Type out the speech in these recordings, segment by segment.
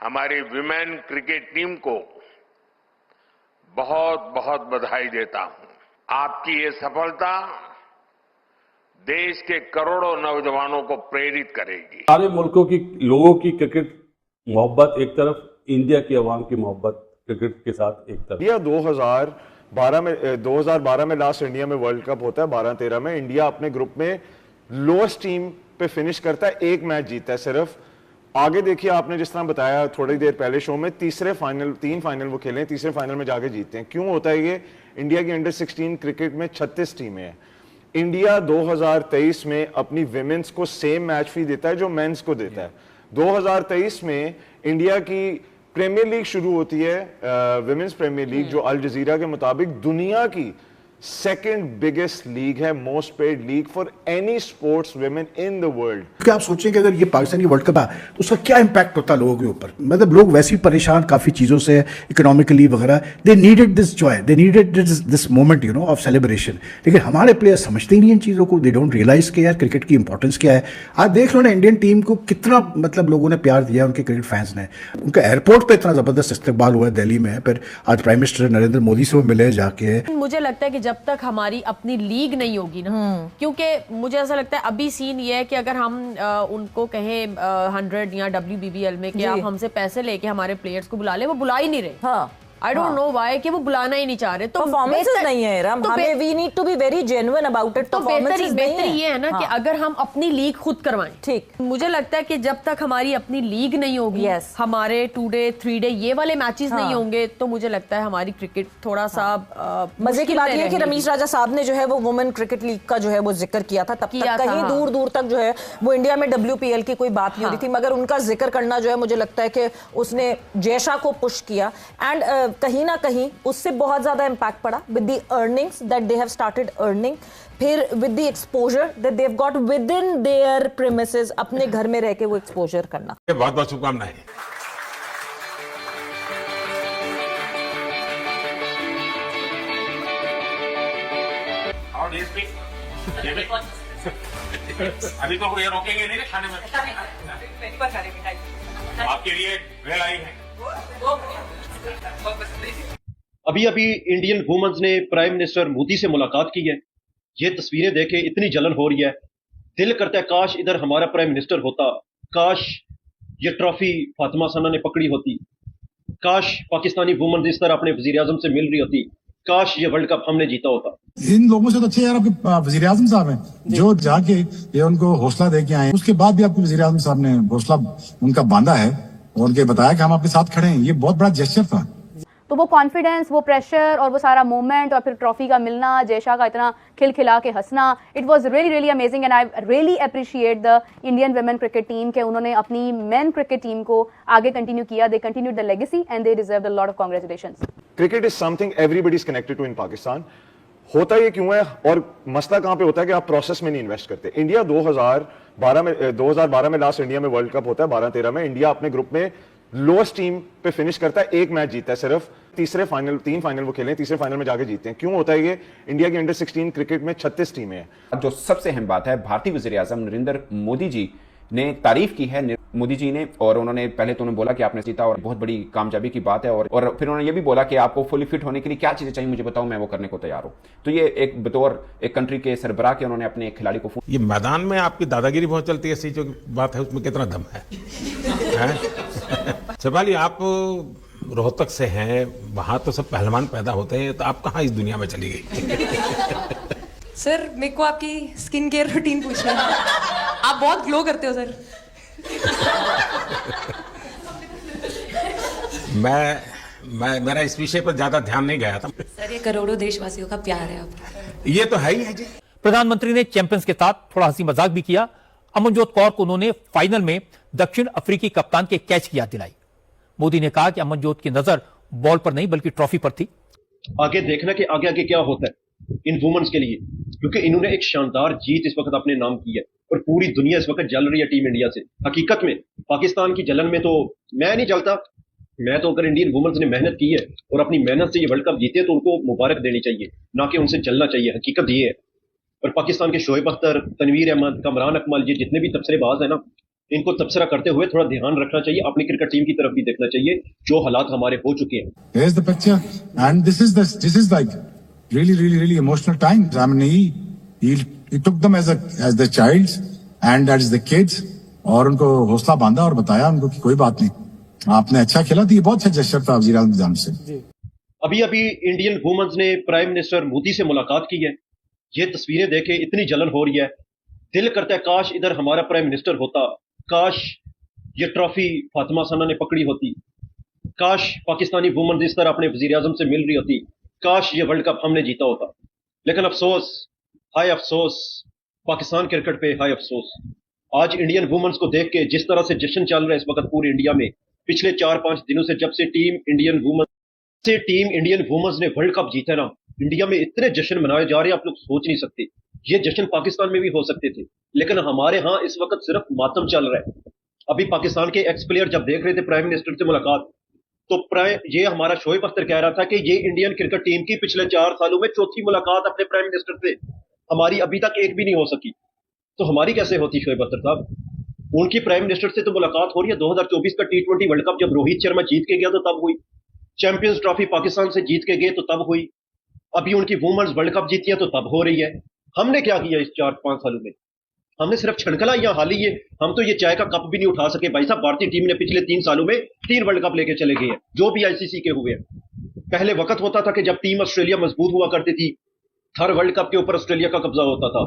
हमारी women cricket team को बहुत बहुत बधाई देता हूं। आपकी ये सफलता देश के करोड़ों नौजवानों को प्रेरित करेगी। सारे मुल्कों की लोगों की क्रिकेट मोहब्बत एक तरफ, इंडिया की आवाम की मोहब्बत क्रिकेट के साथ एक तरफ। इंडिया 2012 में लास्ट इंडिया में वर्ल्ड कप होता है, 12-13 में इंडिया अपने ग्रुप में लोएस्ट टीम पे फिनिश करता है, एक मैच जीता है सिर्फ। आगे देखिए, आपने जिस तरह बताया थोड़ी देर पहले शो में, तीन फाइनल वो खेले, तीसरे फाइनल में जाके जीते हैं। क्यों होता है ये? इंडिया की अंडर 16 क्रिकेट में 36 टीमें हैं। इंडिया 2023 में अपनी विमेंस को सेम मैच फी देता है जो मेंस को देता है। 2023 में इंडिया की प्रीमियर लीग शुरू होती है, विमेंस प्रीमियर लीग, जो अल जजीरा के मुताबिक दुनिया की सेकंड बिगेस्ट लीग है, most paid league for any sports women in the world. क्या आप सोचें कि अगर ये पाकिस्तानी वर्ल्ड कप है तो उसका क्या इंपैक्ट होता है लोगों के ऊपर? मतलब लोग वैसे ही परेशान काफी चीजों से, इकोनॉमिकली वगैरह। They needed this Joy, they needed this moment of celebration. लेकिन हमारे प्लेयर समझते ही नहीं इन चीजों को। दे डोंट रियलाइज कि यार क्रिकेट की इंपॉर्टेंस क्या है। आज देख लो ना, इंडियन टीम को कितना मतलब लोगों ने प्यार दिया, उनके क्रिकेट फैंस ने। उनका एयरपोर्ट पे इतना जबरदस्त इस्तकबाल हुआ है दिल्ली में। फिर आज प्राइम मिनिस्टर नरेंद्र मोदी से वो मिले जाके। मुझे लगता है कि जब तक हमारी अपनी लीग नहीं होगी ना, क्योंकि मुझे ऐसा लगता है अभी सीन ये है कि अगर हम उनको कहें 100 या WBBL में कि आप हमसे पैसे लेके हमारे प्लेयर्स को बुला ले, वो बुला ही नहीं रहे। हाँ। आई डोंट नो व्हाई कि वो बुलाना ही नहीं चाह रहे। तो परफॉर्मेंसेस नहीं है राम, हमें we need to be very genuine about it. तो बेहतर ये है ना कि अगर हम अपनी लीग खुद करवाएं। ठीक। मुझे लगता है कि जब तक हमारी अपनी लीग नहीं होगी, हमारे 2 डे 3 डे ये वाले मैचेस नहीं होंगे, तो मुझे लगता है हमारी क्रिकेट थोड़ा सा मजे की बात ये है कि रमीश राजा साहब ने जो है वो वुमेन क्रिकेट लीग का जो है वो जिक्र किया था। तब तक कहीं दूर दूर तक जो है वो इंडिया में WPL की कोई बात नहीं हो रही थी, मगर उनका जिक्र करना जो है मुझे लगता है कि उसने जयशा को पुश किया। एंड कहीं ना कहीं उससे बहुत ज्यादा इंपैक्ट पड़ा with the earnings that they have started earning, फिर with the exposure that they have got within their premises, अपने घर में रह के वो एक्सपोजर करना। बहुत बहुत शुभकामनाएं। अभी तो ये रोकेंगे नहीं ना खाने में, आपके लिए वेल आई है। अभी अभी इंडियन वुमेन्स ने प्राइम मिनिस्टर मोदी से मुलाकात की है। ये तस्वीरें देखे इतनी जलन हो रही है, दिल करता है काश इधर हमारा प्राइम मिनिस्टर होता, काश ये ट्रॉफी फातिमा सना ने पकड़ी होती, काश पाकिस्तानी वुमेन इस तरह अपने वजीर आजम से मिल रही होती, काश ये वर्ल्ड कप हमने जीता होता। इन लोगों से तो अच्छे यार आपके वजीर आजम साहब हैं, जो जाके ये उनको हौसला दे के आए। उसके बाद भी आपके वजीर आजम साहब ने हौसला उनका बांधा है और उनके बताया कि हम आपके साथ खड़े हैं। ये बहुत बड़ा जेस्चर था। तो वो कॉन्फिडेंस, वो प्रेशर और वो सारा मोमेंट और फिर ट्रॉफी का मिलना, जयशा का इतना खिलखिला के हंसना, it was really really amazing. And I really appreciate the Indian women cricket team कि उन्होंने अपनी मेन क्रिकेट टीम को आगे कंटिन्यू किया। They continued the legacy and they deserve a lot of congratulations. Cricket is something everybody is connected to in Pakistan. होता ये क्यों है और मसला कहां पे होता है कि आप प्रोसेस में नहीं इन्वेस्ट करते। इंडिया 2012 में लास्ट इंडिया में वर्ल्ड कप होता है, 12-13 में इंडिया अपने ग्रुप में लोएस्ट टीम पे फिनिश करता है, एक मैच जीता है सिर्फ। तीन फाइनल वो खेले, तीसरे फाइनल में जाके जीते हैं। क्यों होता है ये? इंडिया की अंडर 16 क्रिकेट में 36 टीमें हैं। जो सबसे अहम बात है, भारतीय वज़ीर आज़म नरेंद्र मोदी जी ने तारीफ की है मोदी जी ने, और उन्होंने पहले तो उन्होंने बोला कि आपने जीता और बहुत बड़ी कामयाबी की बात है, और फिर उन्होंने ये भी बोला कि आपको फुली फिट होने के लिए क्या चीजें चाहिए मुझे बताओ, मैं वो करने को तैयार हूं। तो ये एक बतौर एक कंट्री के सरबराह के उन्होंने अपने खिलाड़ी को ये मैदान में आपकी दादागिरी बहुत चलती है, ऐसी जो बात है उसमें कितना दम है? सवाल आप रोहतक से हैं, वहां तो सब पहलवान पैदा होते हैं, तो आप कहाँ इस दुनिया में चली गई? सर मेरे को आपकी स्किन केयर रूटीन पूछना है। आप बहुत ग्लो करते हो सर। मेरा इस विषय पर ज्यादा ध्यान नहीं गया था। सर ये करोड़ों देशवासियों का प्यार है आपको। ये तो है ही है जी। प्रधानमंत्री ने चैंपियंस के साथ थोड़ा हंसी मजाक भी किया। अमनजोत कौर को उन्होंने फाइनल में दक्षिण अफ्रीकी कप्तान के कैच की याद दिलाई। मोदी ने कहा कि अमनजोत की नजर बॉल पर नहीं बल्कि ट्रॉफी पर थी। आगे देखना कि आगे आगे क्या होता है इन वुमेन्स के लिए, क्योंकि इन्होंने एक शानदार जीत इस वक्त अपने नाम की है और पूरी दुनिया इस वक्त जल रही है टीम इंडिया से। हकीकत में पाकिस्तान की जलन में तो मैं नहीं जलता, मैं तो अगर इंडियन वुमेन्स ने मेहनत की है और अपनी मेहनत से ये वर्ल्ड कप जीते तो उनको मुबारक देनी चाहिए, ना कि उनसे जलना चाहिए। हकीकत ये है। और पाकिस्तान के शोएब अख्तर, तनवीर अहमद, कमरान अकमल, ये जितने भी तबसरेबाज है ना, इनको तबसरा करते हुए थोड़ा ध्यान रखना चाहिए, अपनी क्रिकेट टीम की तरफ भी देखना चाहिए जो हालात हमारे हो चुके हैं. Here's the picture, and this is like really emotional time. I mean, he took them as the childs and as the kids, और उनको हौसला बांधा और बताया उनको कि कोई बात नहीं, आपने अच्छा खेला. तो ये बहुत अच्छा जेस्चर था वजीर आज़म की जानिब से. अभी इंडियन वुमेन्स ने प्राइम मिनिस्टर मोदी से मुलाकात की है. ये तस्वीरें देखे इतनी जलन हो रही है, दिल करता है काश इधर हमारा प्राइम मिनिस्टर होता, काश ये ट्रॉफी फातिमा सना ने पकड़ी होती, काश पाकिस्तानी वुमेन्स इस तरह अपने वजीर आज़म से मिल रही होती, काश ये वर्ल्ड कप हमने जीता होता. लेकिन अफसोस, हाय अफसोस, पाकिस्तान क्रिकेट पे हाय अफसोस. आज इंडियन वुमेन्स को देख के जिस तरह से जश्न चल रहा है इस वक्त पूरे इंडिया में, पिछले 4-5 दिनों से जब से टीम इंडियन वुमेन्स ने वर्ल्ड कप जीता ना, इंडिया में इतने जश्न मनाए जा रहे हैं आप लोग सोच नहीं सकते. ये जश्न पाकिस्तान में भी हो सकते थे, लेकिन हमारे यहाँ इस वक्त सिर्फ मातम चल रहा है. अभी पाकिस्तान के एक्स प्लेयर जब देख रहे थे प्राइम मिनिस्टर से मुलाकात, तो ये हमारा शोएब अख्तर कह रहा था कि ये इंडियन क्रिकेट टीम की पिछले 4 सालों में चौथी मुलाकात अपने प्राइम मिनिस्टर से, हमारी अभी तक एक भी नहीं हो सकी. तो हमारी कैसे होती शोएब अख्तर साहब? उनकी प्राइम मिनिस्टर से तो मुलाकात हो रही है. 2024 का T20 वर्ल्ड कप जब रोहित शर्मा जीत के गया तो तब हुई, चैंपियंस ट्रॉफी पाकिस्तान से जीत के गए तो तब हुई, अभी उनकी वुमेन्स वर्ल्ड कप जीती है तो तब हो रही है. हमने क्या किया इस 4-5 सालों में? हमने सिर्फ छनकला या हाली ये, हम तो ये चाय का कप भी नहीं उठा सके. भाई साहब, भारतीय टीम ने पिछले 3 सालों में 3 वर्ल्ड कप लेके चले गए हैं, जो भी ICC के हुए हैं. पहले वक्त होता था कि जब टीम ऑस्ट्रेलिया मजबूत हुआ करती थी, हर वर्ल्ड कप के ऊपर ऑस्ट्रेलिया का कब्जा होता था.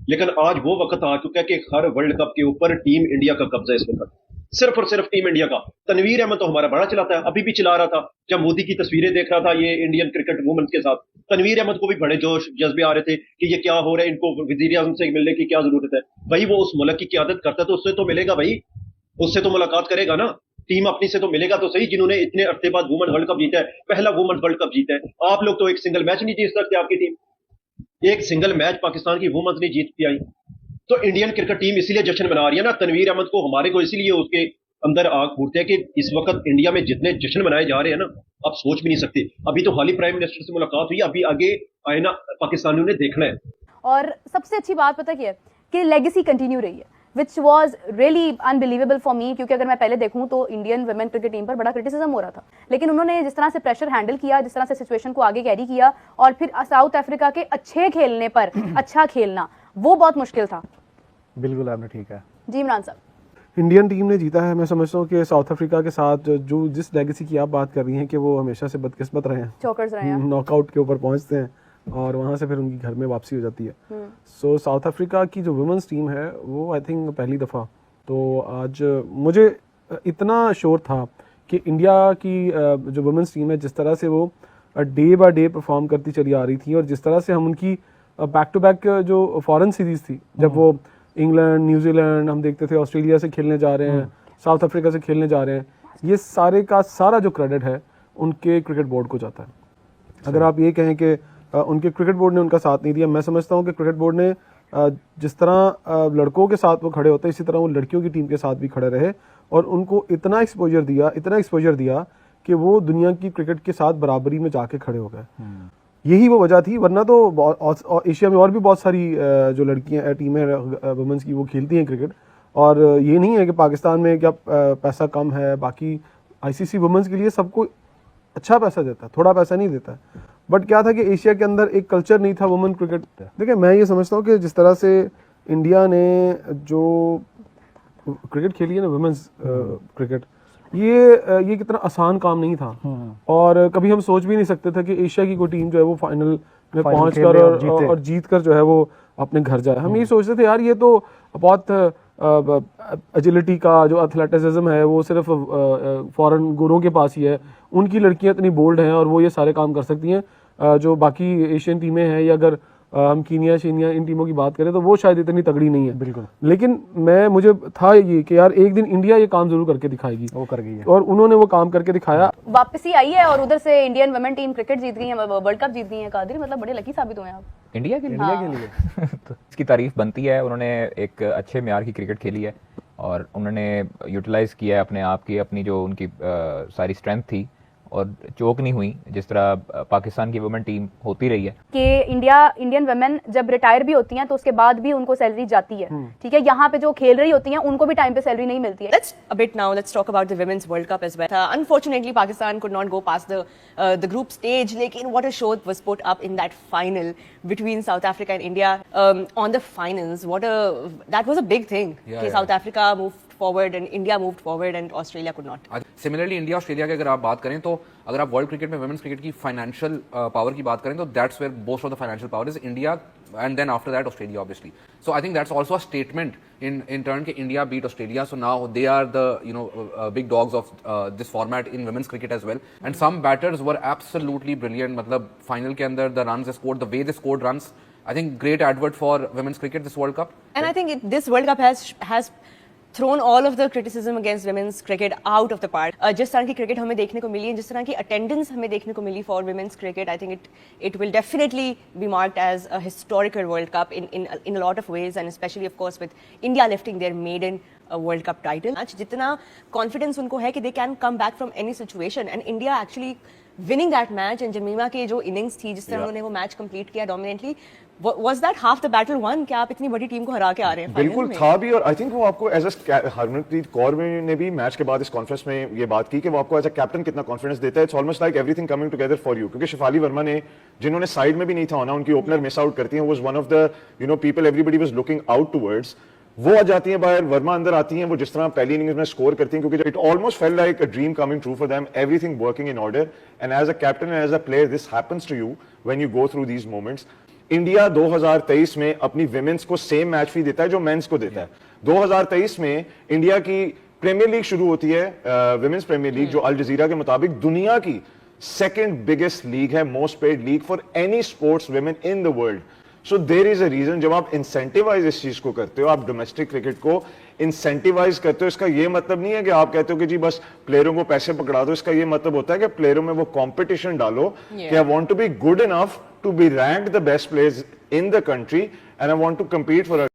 लेकिन आज वो वक्त आ चुका है कि हर वर्ल्ड कप के ऊपर टीम इंडिया का कब्जा है इस वक्त, सिर्फ और सिर्फ टीम इंडिया का. तनवीर अहमद तो हमारा बड़ा चलाता है, अभी भी चला रहा था जब मोदी की तस्वीरें देख रहा था ये इंडियन क्रिकेट वुमेन्स के साथ. तनवीर अहमद को भी बड़े जोश जज्बे आ रहे थे कि ये क्या हो रहा है, इनको वजीर आज़म से मिलने की क्या जरूरत है. भाई वो उस मुल्क की क़यादत करता है तो उससे तो मिलेगा, भाई उससे तो मुलाकात करेगा ना, टीम अपनी से तो मिलेगा तो सही, जिन्होंने इतने अरसे बाद वुमेन वर्ल्ड कप जीता है, पहला वुमेन वर्ल्ड कप जीता है. आप लोग तो एक सिंगल मैच नहीं जीत सकते, आपकी टीम एक सिंगल मैच पाकिस्तान की वुमेन्स नहीं जीत के आई. तो इंडियन क्रिकेट टीम इसीलिए जश्न मना रही है ना. तनवीर अहमद को हमारे को इसीलिए उसके अंदर आग फूटते हैं कि इस वक्त इंडिया में जितने जश्न मनाए जा रहे हैं ना, आप सोच भी नहीं सकते. अभी तो हाल ही प्राइम मिनिस्टर से मुलाकात हुई, अभी आगे आए ना पाकिस्तानियों ने देखना है. और सबसे अच्छी बात पता क्या है कि लेगेसी कंटिन्यू रही है, which was really unbelievable for me. क्योंकि अगर मैं पहले देखूं तो इंडियन वुमेन क्रिकेट टीम पर बड़ा क्रिटिसिज्म हो रहा था, लेकिन उन्होंने जिस तरह से प्रेशर हैंडल किया, जिस तरह से सिचुएशन को आगे कैरी किया, और फिर साउथ अफ्रीका के अच्छे खेलने पर अच्छा खेलना, वो बहुत मुश्किल था. बिल्कुल आपने ठीक है जी इमरान साहब. इंडियन टीम ने जीता है. मैं समझता हूँ कि साउथ अफ्रीका के साथ जो जिस लेगेसी की आप बात कर रही हैं कि वो हमेशा से बदकिस्मत रहे हैं, चौकर्स रहे हैं, नॉकआउट के ऊपर पहुंचते हैं और वहाँ से फिर उनकी घर में वापसी हो जाती है. सो साउथ अफ्रीका की जो वुमेन्स टीम है वो आई थिंक पहली दफ़ा, तो आज मुझे इतना श्योर था कि इंडिया की जो वुमेन्स टीम है जिस तरह से वो डे बाय डे परफॉर्म करती चली आ रही थी, और जिस तरह से हम उनकी बैक टू बैक जो फॉरेन सीरीज़ थी, जब वो इंग्लैंड, न्यूजीलैंड हम देखते थे, ऑस्ट्रेलिया से खेलने जा रहे हैं, साउथ अफ्रीका से खेलने जा रहे हैं, ये सारे का सारा जो क्रेडिट है उनके क्रिकेट बोर्ड को जाता है. अगर आप ये कहें कि उनके क्रिकेट बोर्ड ने उनका साथ नहीं दिया, मैं समझता हूँ कि क्रिकेट बोर्ड ने जिस तरह लड़कों के साथ वो खड़े होते हैं, इसी तरह वो लड़कियों की टीम के साथ भी खड़े रहे और उनको इतना एक्सपोजर दिया कि वो दुनिया की क्रिकेट के साथ बराबरी में जाके खड़े हो गए. यही वो वजह थी, वरना तो एशिया में और भी बहुत सारी जो लड़कियां टीमें वुमेन्स की वो खेलती हैं क्रिकेट, और ये नहीं है कि पाकिस्तान में क्या पैसा कम है. बाकी ICC वुमेन्स के लिए सबको अच्छा पैसा देता है, थोड़ा पैसा नहीं देता है. बट क्या था कि एशिया के अंदर एक कल्चर नहीं था वुमेन क्रिकेट. देखिए मैं ये समझता हूँ कि जिस तरह से इंडिया ने जो क्रिकेट खेली है ना, वुमेन्स क्रिकेट, ये कितना आसान काम नहीं था. और कभी हम सोच भी नहीं सकते थे कि एशिया की कोई टीम जो है वो फाइनल में पहुंच कर और जीत कर जो है वो अपने घर जाए. हम ये सोचते थे यार ये तो बहुत एजिलिटी का जो एथलेटिसिज्म है वो सिर्फ फॉरेन गुरों के पास ही है, उनकी लड़कियां इतनी बोल्ड हैं और वो ये सारे काम कर सकती हैं. जो बाकी एशियन टीमें हैं, या अगर हम कीनिया शीनिया इन टीमों की बात करें तो वो शायद इतनी तगड़ी नहीं है. बिल्कुल. लेकिन मुझे था ये कि यार एक दिन इंडिया ये काम जरूर करके दिखाएगी, वो कर गई है, और उन्होंने वो काम करके दिखाया. वापसी आई है और उधर से इंडियन वुमेन टीम क्रिकेट जीत गई है, वर्ल्ड कप जीत गई है. कादिर मतलब बड़े लकी साबित हुए हैं आप इंडिया के लिए. तो इसकी तारीफ बनती है. उन्होंने एक अच्छे म्यार की क्रिकेट खेली है और उन्होंने यूटिलाइज किया है अपने आप की, अपनी जो उनकी सारी स्ट्रेंथ थी और चोक नहीं हुई जिस तरह पाकिस्तान की वुमेन टीम होती रही है कि इंडियन वुमेन जब रिटायर भी होती हैं तो उसके बाद भी उनको सैलरी जाती है, ठीक है। यहाँ पे जो खेल रही होती हैं उनको भी टाइम पे सैलरी नहीं मिलती है। Let's talk about the Women's World Cup as well. Unfortunately, Pakistan could not go past the group stage. Lekin what a show was put up in that final between South Africa and India. On the finals, that was a big thing. South Africa moved forward and India moved forward and Australia could not. Similarly India Australia की अगर आप बात करें तो अगर आप world cricket में women's cricket की फाइनेंशियल पावर की बात करें तो that's where most of the financial power is India and then after that Australia obviously. So I think that's also a statement in turn कि India beat Australia. So now they are the big dogs of this format in women's cricket as well and some batters were absolutely brilliant. मतलब final के अंदर the runs they scored, the way they scored runs, I think great advert for women's cricket this World Cup. And I think this World Cup has thrown all of the criticism against women's cricket out of the park. जिस तरह की cricket हमें देखने को मिली, जिस तरह की attendance हमें देखने को मिली for women's cricket, I think it will definitely be marked as a historical World Cup in a lot of ways, and especially of course with India lifting their maiden World Cup title. जितना confidence उनको है कि they can come back from any situation, and India actually winning that match, and जमीमा की जो innings थी, जिस तरह उन्होंने वो मैच कंप्लीट किया dominantly, was that half the battle won? क्या आप इतनी बड़ी टीम को हरा के आ रहे हैं? बिल्कुल था भी, और आई थिंक वो आपको एज हरमनप्रीत कौर ने भी मैच के बाद इस कॉन्फ्रेंस में ये बात की कि वो आपको एज अ कैप्टन कितना कॉन्फिडेंस देता है. It's almost like everything coming together for you. क्योंकि शिफाली वर्मा ने, जिन्होंने साइड में भी नहीं था होना, उनकी ओपनर मिस आउट करती हैं, was one of the people everybody was looking out towards. वो आ जाती हैं बाहर, वर्मा अंदर आती हैं, वो जिस तरह पहली इनिंग्स में स्कोर करती हैं, क्योंकि it almost felt like a dream coming true for them, everything working in order. And as a captain and as a player this happens to you when you go through these moments. India 2023 में अपनी women's को same match फी देता है जो mains को देता है. 2023 में इंडिया की प्रीमियर लीग शुरू होती है, विमेंस प्रीमियर लीग, जो अल जजीरा के मुताबिक दुनिया की सेकंड बिगेस्ट लीग है, most paid league for any sports women in the world. So there is a reason. जब आप इंसेंटिवाइज इस चीज को करते हो, आप डोमेस्टिक क्रिकेट को इंसेंटिवाइज करते हो, इसका ये मतलब नहीं है कि आप कहते हो कि जी बस प्लेयरों को पैसे पकड़ा दो. इसका ये मतलब होता है कि प्लेयरों में वो कंपटीशन डालो कि I want to be good enough to be ranked the best players in the country and I want to compete for a